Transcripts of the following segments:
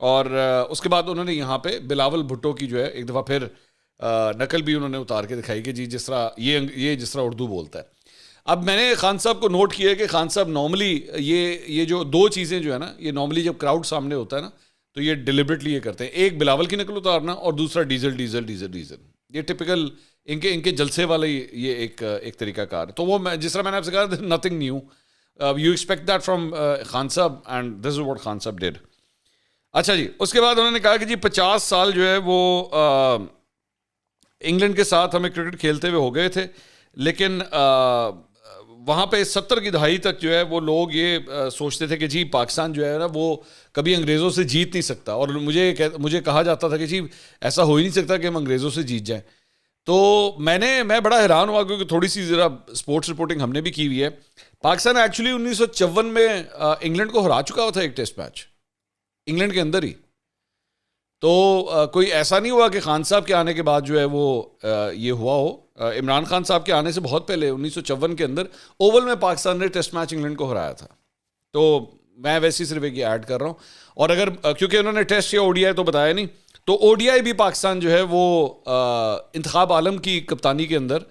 اور اس کے بعد انہوں نے یہاں پہ بلاول بھٹو کی جو ہے ایک دفعہ پھر نقل بھی انہوں نے اتار کے دکھائی کہ جی جس طرح یہ جس طرح اردو بولتا ہے. اب میں نے خان صاحب کو نوٹ کیا ہے کہ خان صاحب نارملی یہ جو دو چیزیں جو ہے نا, یہ نارملی جب کراؤڈ سامنے ہوتا ہے نا تو یہ ڈیلیبریٹلی یہ کرتے ہیں, ایک بلاول کی نقل اتارنا اور دوسرا ڈیزل ڈیزل ڈیزل ڈیزل. یہ ٹپکل ان کے جلسے والا یہ ایک طریقہ کار ہے. تو وہ جس طرح میں نے آپ سے کہا nothing new, you expect that from Khan Sahab and this is what Khan Sahab did. اچھا جی, اس کے بعد انہوں نے کہا کہ جی 50 سال جو ہے وہ انگلینڈ کے ساتھ ہمیں کرکٹ کھیلتے ہوئے ہو گئے تھے, لیکن وہاں پہ 70 کی دہائی تک جو ہے وہ لوگ یہ سوچتے تھے کہ جی پاکستان جو ہے نا وہ کبھی انگریزوں سے جیت نہیں سکتا, اور مجھے کہا جاتا تھا کہ جی ایسا ہو ہی نہیں سکتا کہ ہم انگریزوں سے جیت جائیں. تو میں بڑا حیران ہوا کیونکہ تھوڑی سی ذرا اسپورٹس رپورٹنگ ہم نے بھی کی ہوئی ہے. پاکستان ایکچولی 1954 میں انگلینڈ کو ہرا چکا ہوا تھا ایک ٹیسٹ میچ انگلینڈ کے اندر ہی. تو کوئی ایسا نہیں ہوا کہ خان صاحب کے آنے کے بعد جو ہے وہ یہ ہوا ہو. عمران خان صاحب کے آنے سے بہت پہلے 1954 کے اندر اوول میں پاکستان نے ٹیسٹ میچ انگلینڈ کو ہرایا تھا. تو میں ویسے صرف ایک ایڈ کر رہا ہوں. اور اگر کیونکہ انہوں نے ٹیسٹ یا او ڈی آئی تو بتایا نہیں, تو او ڈی آئی بھی پاکستان جو ہے وہ انتخاب عالم کی کپتانی کے اندر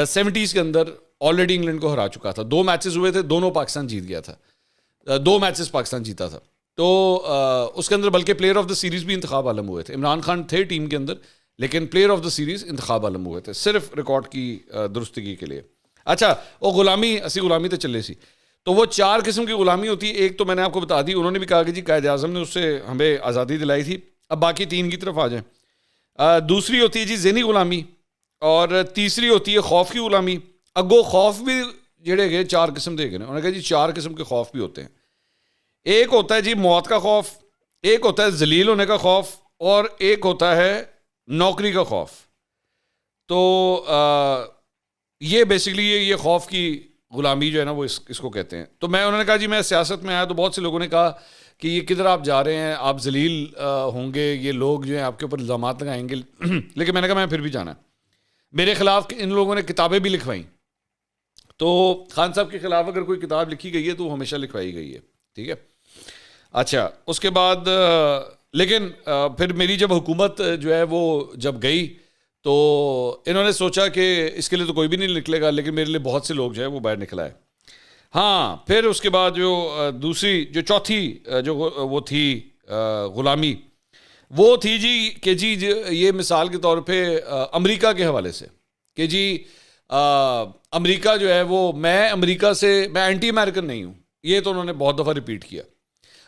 70s کے اندر آلریڈی انگلینڈ کو ہرا چکا تھا. 2 میچز ہوئے تھے, دونوں پاکستان جیت گیا تھا, 2 میچز پاکستان جیتا تھا. تو اس کے اندر بلکہ پلیئر آف دا سیریز بھی انتخاب عالم ہوئے تھے. عمران خان تھے ٹیم کے اندر, لیکن پلیئر آف دا سیریز انتخاب عالم ہوئے تھے صرف ریکارڈ کی درستگی کے لیے. اچھا, وہ غلامی اسی غلامی تو چلے سی. تو وہ 4 قسم کی غلامی ہوتی ہے. ایک تو میں نے آپ کو بتا دی, انہوں نے بھی کہا کہ جی قائد اعظم نے اس سے ہمیں آزادی دلائی تھی. اب باقی 3 کی طرف آ جائیں. دوسری ہوتی ہے جی ذہنی غلامی, اور تیسری ہوتی ہے خوف کی غلامی. اگو خوف بھی جڑے گئے 4 قسم دے گئے, انہوں نے کہا جی 4 قسم کے خوف بھی ہوتے ہیں. ایک ہوتا ہے جی موت کا خوف, ایک ہوتا ہے ذلیل ہونے کا خوف, اور ایک ہوتا ہے نوکری کا خوف. تو یہ بیسکلی یہ خوف کی غلامی جو ہے نا وہ اس کو کہتے ہیں. تو انہوں نے کہا جی میں سیاست میں آیا تو بہت سے لوگوں نے کہا کہ یہ کدھر آپ جا رہے ہیں, آپ ذلیل ہوں گے, یہ لوگ جو ہیں آپ کے اوپر الزامات لگائیں گے. لیکن میں نے کہا میں پھر بھی جانا ہے. میرے خلاف ان لوگوں نے کتابیں بھی لکھوائیں. تو خان صاحب کے خلاف اگر کوئی کتاب لکھی گئی ہے تو وہ ہمیشہ لکھوائی گئی ہے, ٹھیک ہے. اچھا, اس کے بعد لیکن پھر میری جب حکومت جو ہے وہ جب گئی تو انہوں نے سوچا کہ اس کے لیے تو کوئی بھی نہیں نکلے گا, لیکن میرے لیے بہت سے لوگ جو ہے وہ باہر نکل آئے. ہاں, پھر اس کے بعد جو چوتھی جو وہ تھی غلامی, وہ تھی جی کہ جی یہ مثال کے طور پہ امریکہ کے حوالے سے کہ جی امریکہ جو ہے وہ میں اینٹی امریکن نہیں ہوں. یہ تو انہوں نے بہت دفعہ ریپیٹ کیا.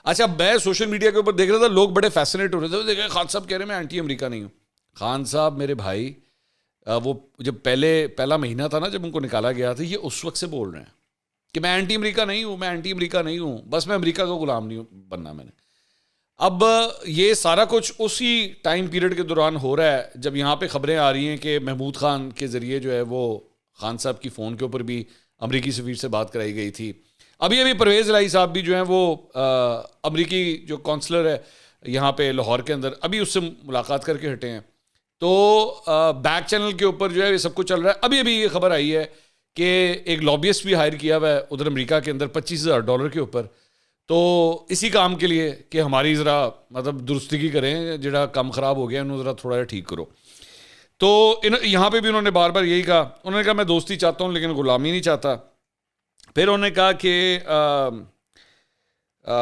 اچھا, میں سوشل میڈیا کے اوپر دیکھ رہا تھا, لوگ بڑے فیسنیٹ ہو رہے تھے, دیکھیں خان صاحب کہہ رہے ہیں میں اینٹی امریکہ نہیں ہوں. خان صاحب میرے بھائی, وہ جب پہلا مہینہ تھا نا جب ان کو نکالا گیا تھا, یہ اس وقت سے بول رہے ہیں کہ میں اینٹی امریکہ نہیں ہوں, میں اینٹی امریکہ نہیں ہوں, بس میں امریکہ کا غلام نہیں بننا میں نے. اب یہ سارا کچھ اسی ٹائم پیریڈ کے دوران ہو رہا ہے جب یہاں پہ خبریں آ رہی ہیں کہ محمود خان کے ذریعے جو ہے وہ خان صاحب کی فون کے اوپر بھی امریکی سفیر سے بات کرائی گئی تھی. ابھی پرویز الہی صاحب بھی جو ہیں وہ امریکی جو کونسلر ہے یہاں پہ لاہور کے اندر, ابھی اس سے ملاقات کر کے ہٹے ہیں. تو بیک چینل کے اوپر جو ہے یہ سب کچھ چل رہا ہے. ابھی یہ خبر آئی ہے کہ ایک لابیسٹ بھی ہائر کیا ہوا ہے ادھر امریکہ کے اندر $25,000 کے اوپر, تو اسی کام کے لیے کہ ہماری ذرا مطلب درستگی کریں, جڑا کام خراب ہو گیا انہوں ذرا تھوڑا جا ٹھیک کرو. تو یہاں پہ بھی انہوں نے بار بار یہی کہا, انہوں نے کہا میں دوستی چاہتا ہوں لیکن غلامی نہیں چاہتا. پھر انہوں نے کہا کہ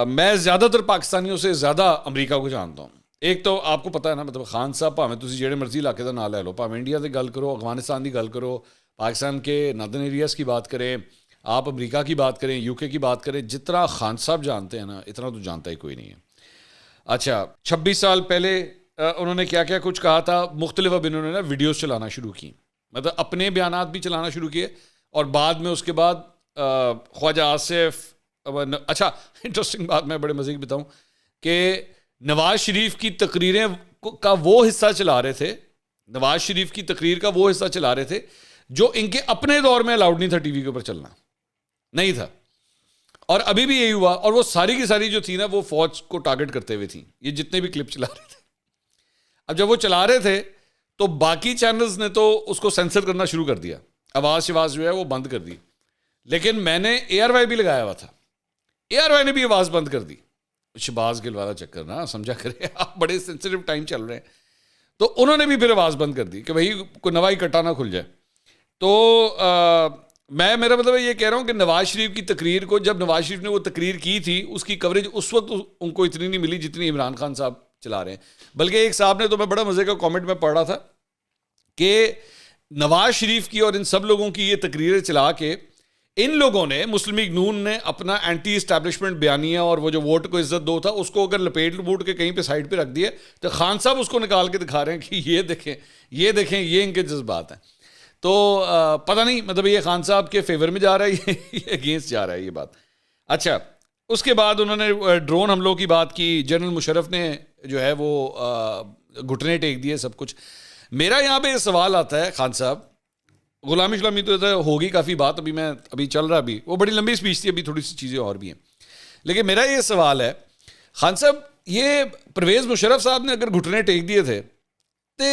میں زیادہ تر پاکستانیوں سے زیادہ امریکہ کو جانتا ہوں. ایک تو آپ کو پتہ ہے نا, مطلب خان صاحب بھاویں تسی جہڑے مرضی علاقے کا نام لے لو, بھاویں انڈیا کی گل کرو, افغانستان کی گل کرو, پاکستان کے ناردرن ایریاز کی بات کریں, آپ امریکہ کی بات کریں, یو کے کی بات کریں, جتنا خان صاحب جانتے ہیں نا اتنا تو جانتا ہی کوئی نہیں ہے. اچھا, 26 سال پہلے انہوں نے کیا کیا کچھ کہا تھا مختلف. اب انہوں نے نا ویڈیوز چلانا شروع کی, مطلب اپنے بیانات بھی چلانا شروع کیے, اور بعد میں اس کے بعد خواجہ آصف. اچھا, انٹرسٹنگ بات میں بڑے مزے کی بتاؤں کہ نواز شریف کی تقریریں کا وہ حصہ چلا رہے تھے, نواز شریف کی تقریر کا وہ حصہ چلا رہے تھے جو ان کے اپنے دور میں الاؤڈ نہیں تھا ٹی وی کے اوپر چلنا, نہیں تھا. اور ابھی بھی یہی ہوا, اور وہ ساری کی ساری جو تھی نا وہ فوج کو ٹارگٹ کرتے ہوئے تھی, یہ جتنے بھی کلپ چلا رہے تھے. اب جب وہ چلا رہے تھے تو باقی چینلز نے تو اس کو سینسر کرنا شروع کر دیا, آواز جو ہے وہ بند کر دی. لیکن میں نے اے آر وائی بھی لگایا ہوا تھا, اے آر وائی نے بھی آواز بند کر دی. شہباز گل والا چکر نا سمجھا کرے, آپ بڑے سینسٹیو ٹائم چل رہے ہیں. تو انہوں نے بھی پھر آواز بند کر دی کہ بھائی کوئی نوائی کٹا نہ کھل جائے. تو میرا مطلب یہ کہہ رہا ہوں کہ نواز شریف کی تقریر کو, جب نواز شریف نے وہ تقریر کی تھی, اس کی کوریج اس وقت ان کو اتنی نہیں ملی جتنی عمران خان صاحب چلا رہے ہیں. بلکہ ایک صاحب نے, تو میں بڑا مزے کا کامنٹ میں پڑھ رہا تھا کہ نواز شریف کی اور ان سب لوگوں کی یہ تقریریں چلا کے ان لوگوں نے, مسلم لیگ نون نے اپنا اینٹی اسٹیبلشمنٹ بیانیہ اور وہ جو ووٹ کو عزت دو تھا اس کو اگر لپیٹ لپوٹ کے کہیں پہ سائڈ پہ رکھ دیا, تو خان صاحب اس کو نکال کے دکھا رہے ہیں کہ یہ دیکھیں یہ ان کے جذبات ہیں. تو پتہ نہیں مطلب یہ خان صاحب کے فیور میں جا رہا ہے یہ اگینسٹ جا رہا ہے یہ بات. اچھا, اس کے بعد انہوں نے ڈرون حملوں کی بات کی. جنرل مشرف نے جو ہے وہ گھٹنے ٹیک دیے سب کچھ. میرا یہاں پہ سوال آتا ہے خان صاحب, غلام اسلامی تو ہوگی کافی بات, ابھی چل رہا, ابھی وہ بڑی لمبی اسپیچ تھی, ابھی تھوڑی سی چیزیں اور بھی ہیں. لیکن میرا یہ سوال ہے خان صاحب, یہ پرویز مشرف صاحب نے اگر گھٹنے ٹیک دیے تھے تو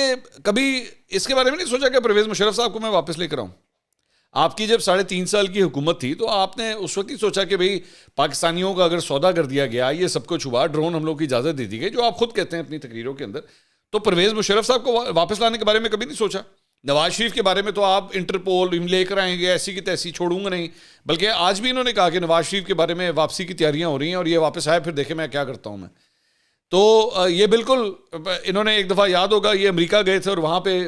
کبھی اس کے بارے میں نہیں سوچا کہ پرویز مشرف صاحب کو میں واپس لے کر آؤں؟ آپ کی جب 3.5 سال کی حکومت تھی تو آپ نے اس وقت ہی سوچا کہ بھئی پاکستانیوں کا اگر سودا کر دیا گیا, یہ سب کچھ ہوا, ڈرون حملوں کی اجازت دے دی گئی, جو آپ خود کہتے ہیں اپنی تقریروں کے اندر, تو پرویز مشرف صاحب کو واپس لانے کے بارے میں کبھی نہیں سوچا؟ نواز شریف کے بارے میں تو آپ انٹرپول لے کر آئیں گے, ایسی کی تیسی چھوڑوں گا نہیں. بلکہ آج بھی انہوں نے کہا کہ نواز شریف کے بارے میں واپسی کی تیاریاں ہو رہی ہیں اور یہ واپس آئے, پھر دیکھیں میں کیا کرتا ہوں میں. تو یہ بالکل انہوں نے ایک دفعہ یاد ہوگا یہ امریکہ گئے تھے اور وہاں پہ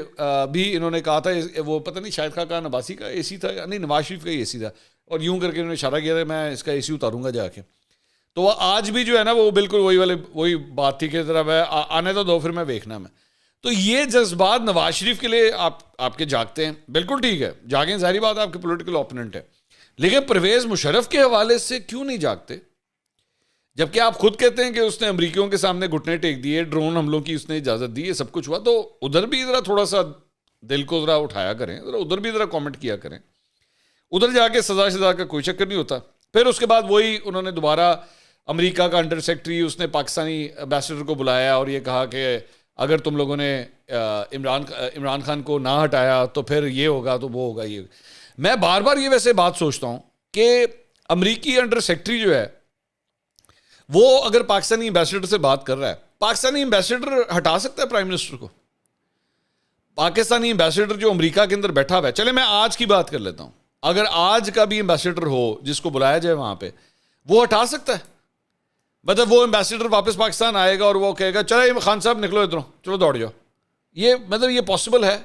بھی انہوں نے کہا تھا, وہ پتہ نہیں شاہد خاقان عباسی کا اے سی تھا, نہیں نواز شریف کا ہی اے سی تھا, اور یوں کر کے انہوں نے اشارہ کیا تھا میں اس کا اے سی اتاروں گا جا کے. تو وہ آج بھی جو ہے نا وہ بالکل وہی بات تھی کہ ذرا میں آنے تو دو پھر میں دیکھنا میں. تو یہ جذبات نواز شریف کے لیے آپ کے جاگتے ہیں, بالکل ٹھیک ہے جاگیں, ظاہری بات آپ کے پولیٹیکل اوپوننٹ ہے, لیکن پرویز مشرف کے حوالے سے کیوں نہیں جاگتے؟ جبکہ آپ خود کہتے ہیں کہ اس نے امریکیوں کے سامنے گھٹنے ٹیک دیے, ڈرون حملوں کی اس نے اجازت دی, یہ سب کچھ ہوا. تو ادھر بھی ذرا تھوڑا سا دل کو ذرا اٹھایا کریں, ادھر بھی ذرا کامنٹ کیا کریں. ادھر جا کے سزا کا کوئی چکر نہیں ہوتا. پھر اس کے بعد وہی انہوں نے دوبارہ امریکہ کا انڈر سیکرٹری, اس نے پاکستانی ایمبیسڈر کو بلایا اور یہ کہا کہ اگر تم لوگوں نے عمران خان کو نہ ہٹایا تو پھر یہ ہوگا تو وہ ہوگا یہ. میں بار بار یہ ویسے بات سوچتا ہوں کہ امریکی انڈر سیکرٹری جو ہے وہ اگر پاکستانی ایمبیسڈر سے بات کر رہا ہے, پاکستانی ایمبیسڈر ہٹا سکتا ہے پرائم منسٹر کو؟ پاکستانی ایمبیسڈر جو امریکہ کے اندر بیٹھا ہوا ہے, چلے میں آج کی بات کر لیتا ہوں, اگر آج کا بھی ایمبیسڈر ہو جس کو بلایا جائے وہاں پہ, وہ ہٹا سکتا ہے؟ مطلب وہ ایمبیسڈر واپس پاکستان آئے گا اور وہ کہے گا چلے خان صاحب نکلو ادھروں, چلو دوڑ جاؤ, یہ مطلب یہ پاسبل ہے؟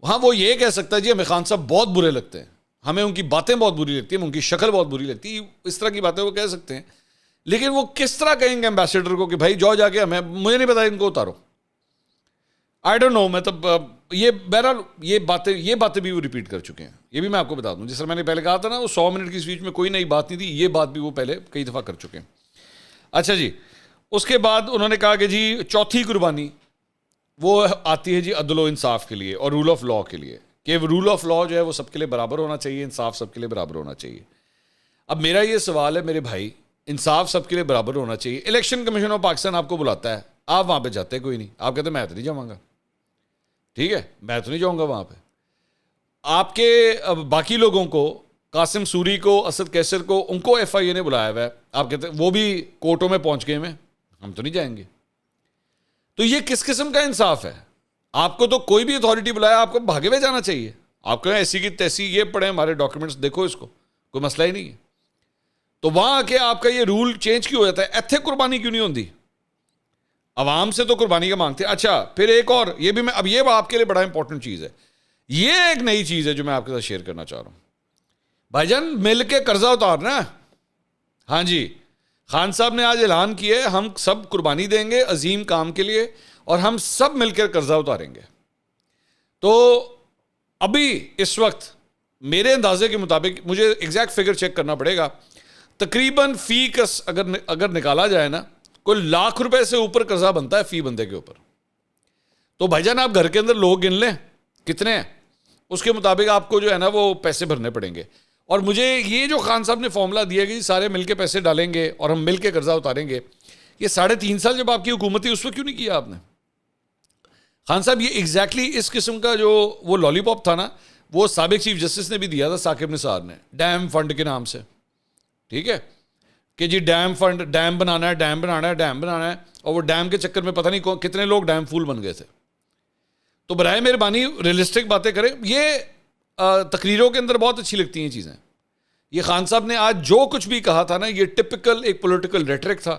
وہاں وہ یہ کہہ سکتا ہے جی ہمیں خان صاحب بہت برے لگتے ہیں, ہمیں ان کی باتیں بہت بری لگتی ہیں, ان کی شکل بہت بری لگتی ہے, اس طرح کی باتیں وہ کہہ سکتے ہیں. لیکن وہ کس طرح کہیں گے ایمبیسڈر کو کہ بھائی جاؤ جا کے مجھے نہیں پتا ان کو اتارو؟ I don't know. مطلب یہ بہرحال یہ باتیں بھی وہ ریپیٹ کر چکے ہیں. یہ بھی میں آپ کو بتا دوں, جس طرح میں نے پہلے کہا تھا نا وہ 100 منٹ کی اسپیچ میں کوئی نئی بات نہیں تھی, یہ بات بھی وہ پہلے کئی دفعہ کر چکے ہیں. اچھا جی, اس کے بعد انہوں نے کہا کہ جی چوتھی قربانی وہ آتی ہے جی عدل و انصاف کے لیے اور رول آف لاء کے لیے, کہ رول آف لاء جو ہے وہ سب کے لیے برابر ہونا چاہیے, انصاف سب کے لیے برابر ہونا چاہیے. اب میرا یہ سوال ہے میرے بھائی, انصاف سب کے لیے برابر ہونا چاہیے, الیکشن کمیشن آف پاکستان آپ کو بلاتا ہے, آپ وہاں پہ جاتے کوئی نہیں, آپ کہتے ہیں میں تو نہیں جاؤں گا, ٹھیک ہے میں تو نہیں جاؤں گا وہاں پہ. آپ کے باقی لوگوں کو, قاسم سوری کو, اسد کیسر کو, ان کو ایف آئی اے نے بلایا ہوا ہے, آپ کہتے ہیں وہ بھی کورٹوں میں پہنچ گئے ہیں, ہم تو نہیں جائیں گے. تو یہ کس قسم کا انصاف ہے؟ آپ کو تو کوئی بھی اتھارٹی بلایا آپ کو بھاگے ہوئے جانا چاہیے, آپ کہیں ایسی کی تیسی یہ پڑھیں ہمارے ڈاکیومنٹس دیکھو, اس کو کوئی مسئلہ ہی نہیں ہے. تو وہاں آ کے آپ کا یہ رول چینج کیوں ہو جاتا ہے؟ ایتھے قربانی کیوں نہیں ہوتی؟ عوام سے تو قربانی کا مانگتے ہیں. اچھا پھر ایک اور, یہ بھی میں اب یہ آپ کے لیے بڑا امپورٹنٹ چیز ہے, یہ ایک نئی چیز ہے جو میں آپ کے ساتھ شیئر کرنا چاہ رہا ہوں. بھائی جان مل کے قرضہ اتارنا. ہاں جی, خان صاحب نے آج اعلان کیا ہے ہم سب قربانی دیں گے عظیم کام کے لیے اور ہم سب مل کر قرضہ اتاریں گے. تو ابھی اس وقت میرے اندازے کے مطابق, مجھے ایگزیکٹ فگر چیک کرنا پڑے گا, تقریباً فی کس اگر نکالا جائے نا, کوئی ₹1,00,000 سے اوپر قرضہ بنتا ہے فی بندے کے اوپر. تو بھائی جان آپ گھر کے اندر لوگ گن لیں کتنے ہیں, اس کے مطابق آپ کو جو ہے نا وہ پیسے بھرنے پڑیں گے. اور مجھے یہ جو خان صاحب نے فارمولا دیا کہ سارے مل کے پیسے ڈالیں گے اور ہم مل کے قرضہ اتاریں گے, یہ 3.5 سال جب آپ کی حکومت تھی اس وقت کیوں نہیں کیا آپ نے؟ خان صاحب یہ ایگزیکٹلی اس قسم کا جو وہ لالی پاپ تھا نا, وہ سابق چیف جسٹس نے بھی دیا تھا ثاقب نثار نے, ڈیم فنڈ کے نام سے, ٹھیک ہے. کہ جی ڈیم فنڈ، ڈیم بنانا ہے، ڈیم بنانا ہے، ڈیم بنانا ہے، اور وہ ڈیم کے چکر میں پتہ نہیں کتنے لوگ ڈیم فول بن گئے تھے. تو برائے مہربانی ریئلسٹک باتیں کریں. یہ تقریروں کے اندر بہت اچھی لگتی ہیں چیزیں. یہ خان صاحب نے آج جو کچھ بھی کہا تھا نا، یہ ٹپکل ایک پولیٹیکل ریٹرک تھا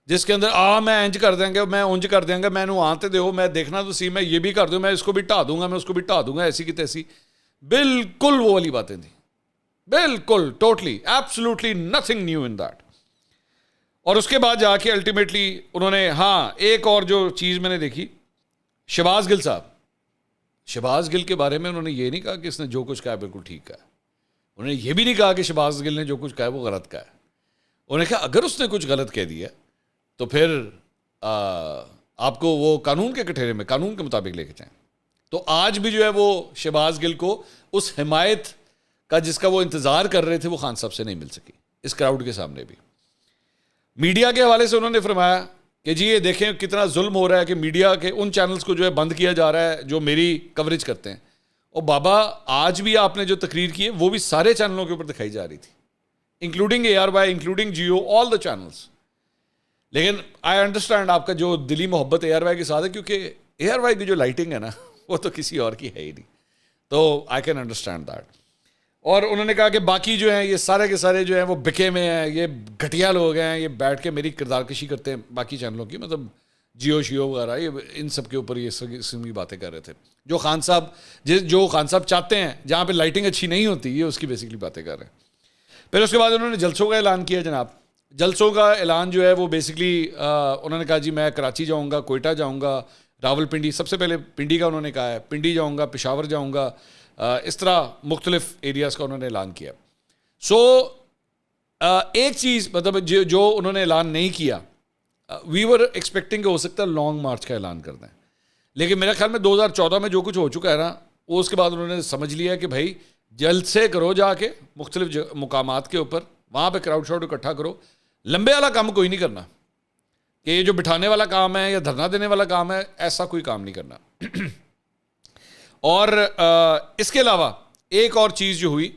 جس کے اندر میں انج کر دیں گے، میں اونج کر دیں گا، میں نو آتے دو، میں دیکھنا تو سی، میں یہ بھی کر دوں، میں اس کو بھی ٹھا دوں گا، میں اس کو بھی ٹھا دوں گا، ایسی کی تیسی. بالکل وہ والی باتیں تھیں، بالکل totally absolutely nothing new in that. اور اس کے بعد جا کے الٹیمیٹلی انہوں نے ایک اور جو چیز میں نے دیکھی، شہباز گل صاحب، شہباز گل کے بارے میں انہوں نے یہ نہیں کہا کہ اس نے جو کچھ کہا بالکل ٹھیک کہا. انہوں نے یہ بھی نہیں کہا کہ شہباز گل نے جو کچھ کہا وہ غلط کہا ہے. انہوں نے کہا اگر اس نے کچھ غلط کہہ دیا تو پھر آپ کو وہ قانون کے کٹہرے میں، قانون کے مطابق لے کے جائیں. تو آج بھی جو ہے وہ شہباز گل کو اس حمایت کا جس کا وہ انتظار کر رہے تھے وہ خان صاحب سے نہیں مل سکی اس کراؤڈ کے سامنے بھی. میڈیا کے حوالے سے انہوں نے فرمایا کہ جی یہ دیکھیں کتنا ظلم ہو رہا ہے کہ میڈیا کے ان چینلز کو جو ہے بند کیا جا رہا ہے جو میری کوریج کرتے ہیں. اور بابا آج بھی آپ نے جو تقریر کی ہے وہ بھی سارے چینلوں کے اوپر دکھائی جا رہی تھی، انکلوڈنگ ARY، انکلوڈنگ جیو، آل دا چینلز. لیکن آئی انڈرسٹینڈ آپ کا جو دلی محبت ARY کے ساتھ ہے، کیونکہ ARY کی جو لائٹنگ ہے نا وہ تو کسی اور کی ہے ہی نہیں. تو آئی کین انڈرسٹینڈ دیٹ. اور انہوں نے کہا کہ باقی جو ہیں یہ سارے کے سارے جو ہیں وہ بکے میں ہیں، یہ گھٹیا لوگ ہیں، یہ بیٹھ کے میری کردار کشی کرتے ہیں باقی چینلوں کی، مطلب جیو شیو وغیرہ، یہ ان سب کے اوپر یہ قسم کی باتیں کر رہے تھے. جو خان صاحب چاہتے ہیں جہاں پہ لائٹنگ اچھی نہیں ہوتی، یہ اس کی بیسکلی باتیں کر رہے ہیں. پھر اس کے بعد انہوں نے جلسوں کا اعلان کیا. جناب جلسوں کا اعلان جو ہے وہ بیسکلی انہوں نے کہا جی میں کراچی جاؤں گا، کوئٹہ جاؤں گا، راول پنڈی، سب سے پہلے پنڈی کا انہوں نے کہا ہے، پنڈی جاؤں گا، پشاور جاؤں گا، اس طرح مختلف ایریاز کا انہوں نے اعلان کیا. سو ایک چیز مطلب جو انہوں نے اعلان نہیں کیا، وی ور ایکسپیکٹنگ کہ ہو سکتا ہے لانگ مارچ کا اعلان کر دیں. لیکن میرے خیال میں 2014 میں جو کچھ ہو چکا ہے نا، وہ اس کے بعد انہوں نے سمجھ لیا کہ بھائی جلسے کرو جا کے مختلف مقامات کے اوپر، وہاں پہ کراؤڈ شاؤڈ اکٹھا کرو. لمبے والا کام کوئی نہیں کرنا کہ یہ جو بٹھانے والا کام ہے یا دھرنا دینے والا کام ہے، ایسا کوئی کام نہیں کرنا. اور اس کے علاوہ ایک اور چیز جو ہوئی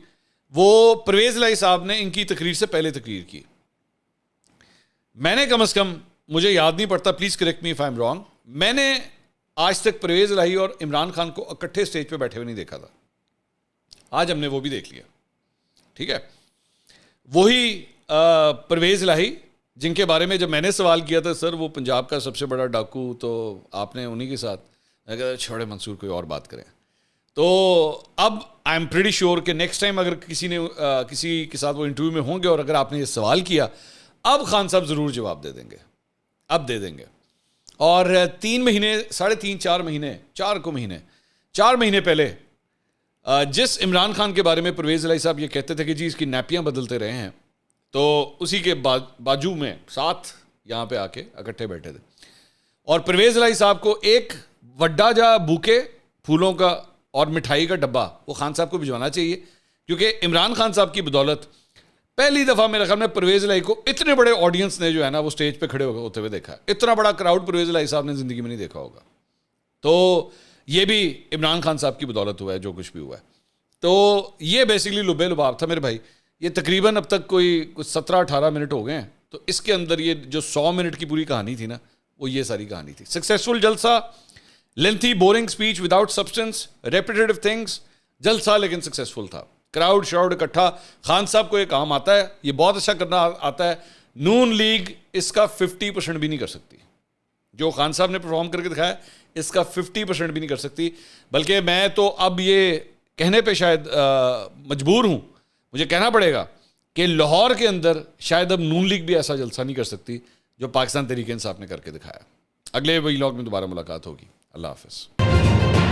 وہ پرویز الہی صاحب نے ان کی تقریر سے پہلے تقریر کی. میں نے کم از کم، مجھے یاد نہیں پڑتا، please correct me if I am wrong, میں نے آج تک پرویز الہی اور عمران خان کو اکٹھے اسٹیج پہ بیٹھے ہوئے نہیں دیکھا تھا. آج ہم نے وہ بھی دیکھ لیا. ٹھیک ہے، وہی پرویز الہی جن کے بارے میں جب میں نے سوال کیا تھا سر وہ پنجاب کا سب سے بڑا ڈاکو، تو آپ نے انہی کے ساتھ چھوڑے منصور کوئی اور بات کریں. تو اب آئی ایم پریٹی شیور کہ نیکسٹ ٹائم اگر کسی کے ساتھ وہ انٹرویو میں ہوں گے اور اگر آپ نے یہ سوال کیا، اب خان صاحب ضرور جواب دے دیں گے، اب دے دیں گے. اور 3 مہینے، 3.5 4 مہینے پہلے جس عمران خان کے بارے میں پرویز الہی صاحب یہ کہتے تھے کہ جی اس کی نیپیاں بدلتے رہے ہیں، تو اسی کے باجو میں ساتھ یہاں پہ آ کے اکٹھے بیٹھے تھے. اور پرویز الہی صاحب کو ایک وڈا جا بوکے پھولوں کا اور مٹھائی کا ڈبہ وہ خان صاحب کو بھجوانا چاہیے، کیونکہ عمران خان صاحب کی بدولت پہلی دفعہ میرے خیال میں پرویز الہی کو اتنے بڑے آڈینس نے جو ہے نا وہ اسٹیج پہ کھڑے ہوتے ہوئے دیکھا ہے. اتنا بڑا کراؤڈ پرویز الہی صاحب نے زندگی میں نہیں دیکھا ہوگا. تو یہ بھی عمران خان صاحب کی بدولت ہوا ہے جو کچھ بھی ہوا ہے. تو یہ بیسکلی لبے لباب تھا میرے بھائی. یہ تقریباً اب تک کوئی 17-18 منٹ ہو گئے ہیں. تو اس کے اندر یہ جو 100 منٹ کی پوری کہانی تھی نا، وہ یہ ساری کہانی تھی. سکسیسفل جلسہ، lengthy boring speech without substance, ریپیٹیٹو things, جلسہ لیکن سکسیسفل تھا. کراؤڈ شاؤڈ اکٹھا. خان صاحب کو یہ کام آتا ہے، یہ بہت اچھا کرنا آتا ہے. نون لیگ اس کا 50% بھی نہیں کر سکتی. جو خان صاحب نے پرفارم کر کے دکھایا اس کا 50% بھی نہیں کر سکتی. بلکہ میں تو اب یہ کہنے پہ شاید مجبور ہوں، مجھے کہنا پڑے گا کہ لاہور کے اندر شاید اب نون لیگ بھی ایسا جلسہ نہیں کر سکتی جو پاکستان تحریک انصاف نے کر کے دکھایا. اگلے ولاگ میں دوبارہ ملاقات ہوگی. اللہ حافظ.